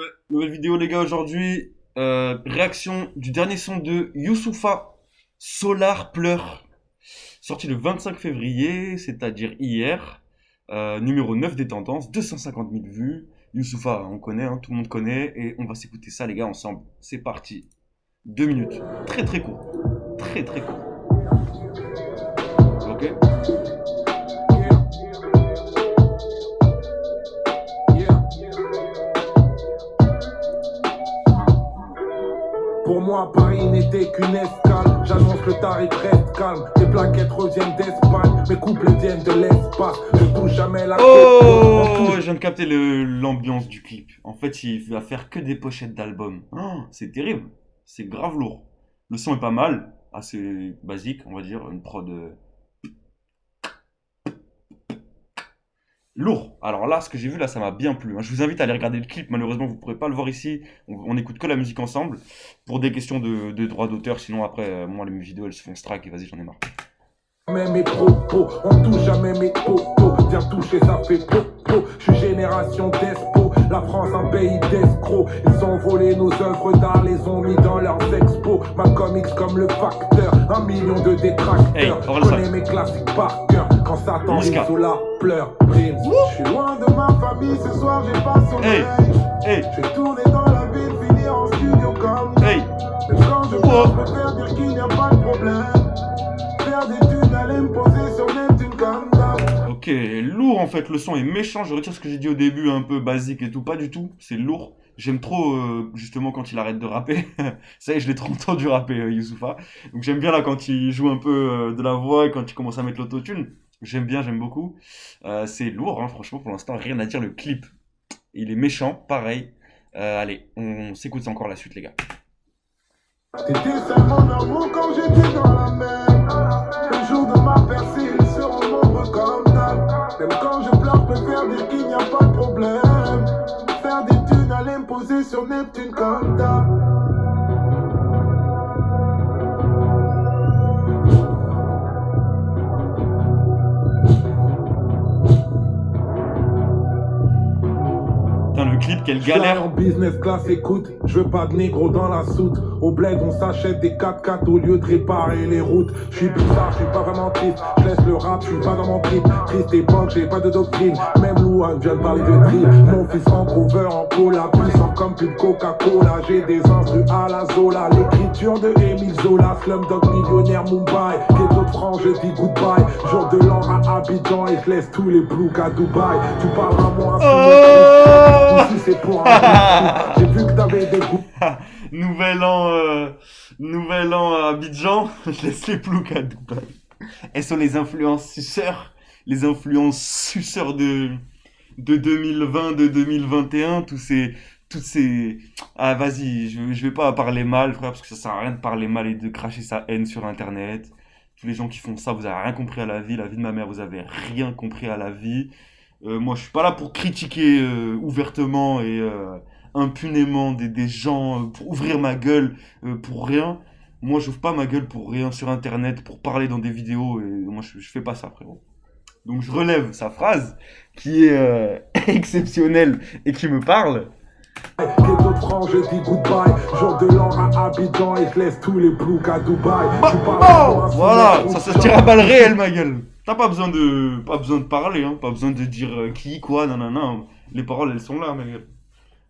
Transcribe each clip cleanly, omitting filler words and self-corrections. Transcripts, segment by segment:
Ouais, nouvelle vidéo les gars aujourd'hui. Réaction du dernier son de Youssoupha, Solar Pleur. Sorti le 25 février, c'est-à-dire hier. Numéro 9 des tendances, 250 000 vues. Youssoupha, on connaît, hein, tout le monde connaît. Et on va s'écouter ça les gars ensemble. C'est parti. 2 minutes. Très très court. Très très court. Ok. Pour moi, Paris n'était qu'une escale. J'annonce le tarif reste calme. Les plaquettes reviennent d'Espagne. Mes couples viennent de l'espace. Je touche jamais la Oh, je viens de capter l'ambiance du clip. En fait, il va faire que des pochettes d'albums. Oh, c'est terrible. C'est grave lourd. Le son est pas mal. Assez basique, on va dire. Une prod lourd. Alors là, ce que j'ai vu là, ça m'a bien plu, hein. Je vous invite à aller regarder le clip. Malheureusement, vous ne pourrez pas le voir ici. On écoute que la musique ensemble. Pour des questions de droit d'auteur. Sinon, après, moi, les vidéos, elles se font strike. Et vas-y, j'en ai marre. mais mes propos, on touche jamais mes potos. Viens toucher, ça fait popo. Je suis génération d'espo. La France, un pays d'escrocs. Ils ont volé nos œuvres d'art, les ont mis dans leurs expos. Ma comics comme le facteur, 1 million de détracteurs. Hey, je connais mes classiques par cœur. Quand Satan Solar pleure, Prince. Je suis loin de ma famille, ce soir j'ai pas sommeil. Hey. Je vais tourner dans la ville, finir en studio comme hey. Même quand je pleure, je préfère dire qu'il n'y a pas de problème. Faire des thunes, aller me poser sur Neptune comme d'hab. Ok, lourd en fait, le son est méchant, je retire ce que j'ai dit au début, un peu basique et tout, pas du tout, c'est lourd. J'aime trop justement quand il arrête de rapper, ça y est, je l'ai trop entendu rapper Youssoupha. Donc j'aime bien là quand il joue un peu de la voix et quand il commence à mettre l'autotune. J'aime bien, j'aime beaucoup. C'est lourd, hein, franchement, pour l'instant, rien à dire, le clip. Il est méchant, pareil. Allez, on s'écoute encore la suite les gars. T'étais seul mon amour quand j'étais dans la mer. Le jour de ma percée, ils seront nombreux comme d'hab. Même quand je pleure, je préfère dire qu'il n'y a pas de problème. Faire des thunes, aller me poser sur Neptune comme d'hab. Putain, le clip, quelle galère. En business class, écoute, je veux pas de négro dans la soute. Au bled, on s'achète des 4x4 au lieu de réparer les routes. Je suis bizarre, je suis pas vraiment triste. Je laisse le rap, je suis pas dans mon trip. Triste époque, j'ai pas de doctrine. Même Louane vient de parler de trip. Mon fils en cover, en cola, puissant comme pub Coca-Cola. J'ai des instrus à la Zola. L'écriture de Émile Zola, Slumdog millionnaire Mumbai. Ghetto de France, je dis goodbye. Jour de l'an à Abidjan et je laisse tous les blouks à Dubaï. Tu parles à moi, si c'est pour un j'ai vu que t'avais des goûts. Nouvel an à Abidjan, je laisse les ploucs à Dubaï. Elles sont les influences suceurs de 2020, de 2021, toutes ces... Ah vas-y, je vais pas parler mal frère, parce que ça sert à rien de parler mal et de cracher sa haine sur internet. Tous les gens qui font ça, vous avez rien compris à la vie de ma mère, vous avez rien compris à la vie. Moi, je suis pas là pour critiquer ouvertement et impunément des gens, pour ouvrir ma gueule pour rien. Moi, j'ouvre pas ma gueule pour rien sur Internet, pour parler dans des vidéos. Et moi, je fais pas ça, frérot. Donc, je relève sa phrase, qui est exceptionnelle et qui me parle. Ghetto de France, je dis goodbye. Jour de l'an à Abidjan et je laisse tous les blouks à Dubaï. Voilà, ça se tire à balles réelles, ma gueule. T'as pas besoin de parler, hein. Pas besoin de dire qui, quoi, nanana. Les paroles, elles sont là, ma gueule.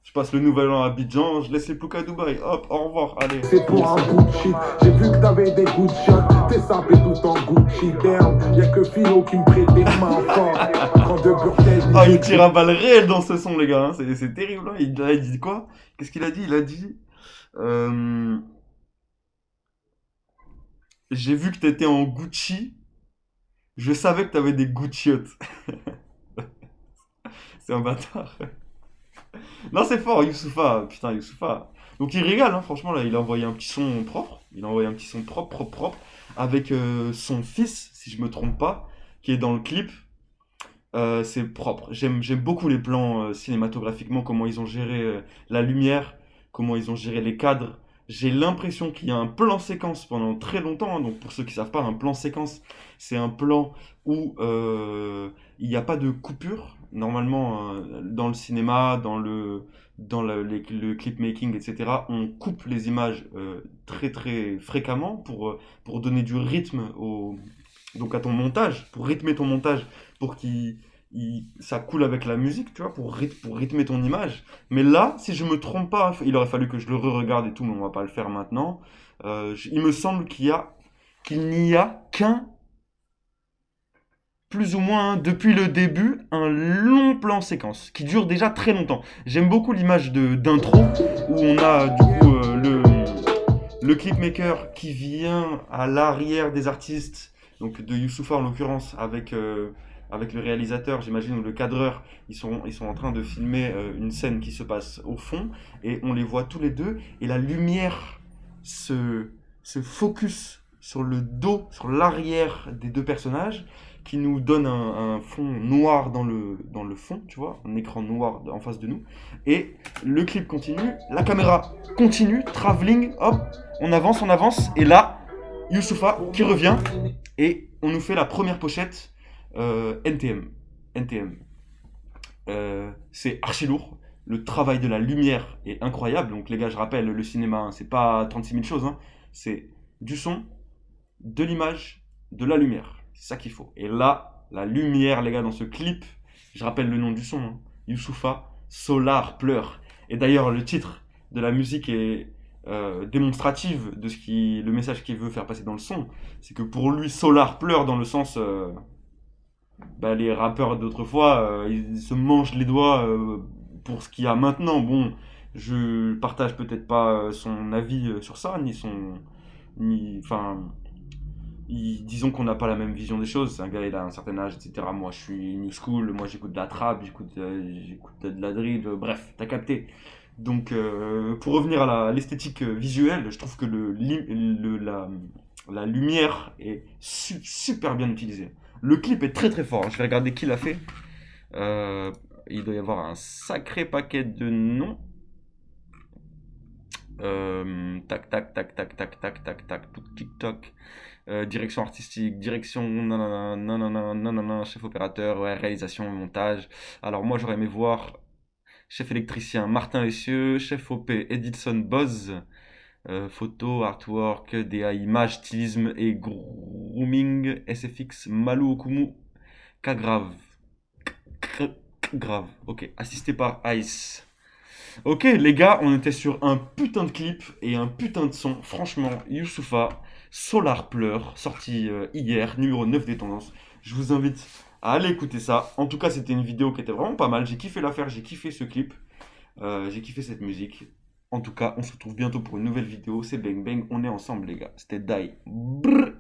Je passe le nouvel an à Abidjan, je laisse les ploucs à Dubaï. Hop, au revoir, allez. C'est pour un bout de shit. J'ai vu que t'avais des good shots. T'es sapé tout en Gucci, damn. Y'a que Philo qui me prête des mains fortes. Quand de Burtel. Ah, il tire à balles réelles dans ce son, les gars. Hein. C'est terrible. Hein. Il dit quoi? Qu'est-ce qu'il a dit? Il a dit. J'ai vu que t'étais en Gucci. Je savais que t'avais des Gucci-ottes. C'est un bâtard. Non, c'est fort, Youssoupha. Putain, Youssoupha. Donc il régale, hein, franchement, là, il a envoyé un petit son propre. Il a envoyé un petit son propre. Avec son fils, si je me trompe pas, qui est dans le clip. C'est propre. J'aime beaucoup les plans cinématographiquement, comment ils ont géré la lumière, comment ils ont géré les cadres. J'ai l'impression qu'il y a un plan séquence pendant très longtemps. Hein. Donc pour ceux qui savent pas, un plan séquence, c'est un plan où il n'y a pas de coupure. Normalement, dans le cinéma, le clip making, etc., on coupe les images très très fréquemment pour donner du rythme donc à ton montage, pour rythmer ton montage, pour ça coule avec la musique, tu vois, pour rythmer ton image. Mais là, si je me trompe pas, il aurait fallu que je le re-regarde et tout, mais on va pas le faire maintenant. Il me semble qu'il n'y a qu'un plus ou moins, hein, depuis le début, un long plan séquence qui dure déjà très longtemps. J'aime beaucoup l'image d'intro où on a du coup le clipmaker qui vient à l'arrière des artistes, donc de Youssoupha en l'occurrence, avec le réalisateur, j'imagine, ou le cadreur. Ils sont en train de filmer une scène qui se passe au fond et on les voit tous les deux et la lumière se focus sur le dos, sur l'arrière des deux personnages qui nous donne un fond noir dans le fond, tu vois, un écran noir en face de nous. Et le clip continue, la caméra continue, travelling, hop, on avance, et là, Youssoupha qui revient, et on nous fait la première pochette NTM. NTM. C'est archi lourd. Le travail de la lumière est incroyable. Donc les gars, je rappelle, le cinéma, hein, c'est pas 36 000 choses. Hein. C'est du son, de l'image, de la lumière. C'est ça qu'il faut. Et là, la lumière, les gars, dans ce clip, je rappelle le nom du son, hein, Youssoupha, Solar pleure. Et d'ailleurs, le titre de la musique est démonstrative de le message qu'il veut faire passer dans le son. C'est que pour lui, Solar pleure dans le sens... les rappeurs d'autrefois, ils se mangent les doigts pour ce qu'il y a maintenant. Bon, je partage peut-être pas son avis sur ça, ni son... Enfin, disons qu'on n'a pas la même vision des choses. C'est un gars, il a un certain âge, etc. Moi, je suis new school. Moi, j'écoute de la trap, j'écoute de la drill. Bref, t'as capté. Donc, pour revenir à l'esthétique visuelle, je trouve que la lumière est super bien utilisée. Le clip est très très fort. Je vais regarder qui l'a fait. Il doit y avoir un sacré paquet de noms. Tac, tac, tac, tac, tac, tac, tac, tac, TikTok. Direction artistique, direction, nanana, nanana, nanana, chef opérateur, ouais, réalisation, montage. Alors moi j'aurais aimé voir chef électricien Martin Lessieux, chef OP Edilson Boz, photo, artwork, DA, image, stylisme et grooming, SFX, Malou Okumu, K-Grave. Grave, ok, assisté par Ice. Ok, les gars, on était sur un putain de clip et un putain de son. Franchement, Youssoupha, Solar pleure, sorti hier, numéro 9 des tendances. Je vous invite à aller écouter ça. En tout cas, c'était une vidéo qui était vraiment pas mal. J'ai kiffé l'affaire, j'ai kiffé ce clip, j'ai kiffé cette musique. En tout cas, on se retrouve bientôt pour une nouvelle vidéo. C'est Bang Bang, on est ensemble, les gars. C'était Die. Brrr.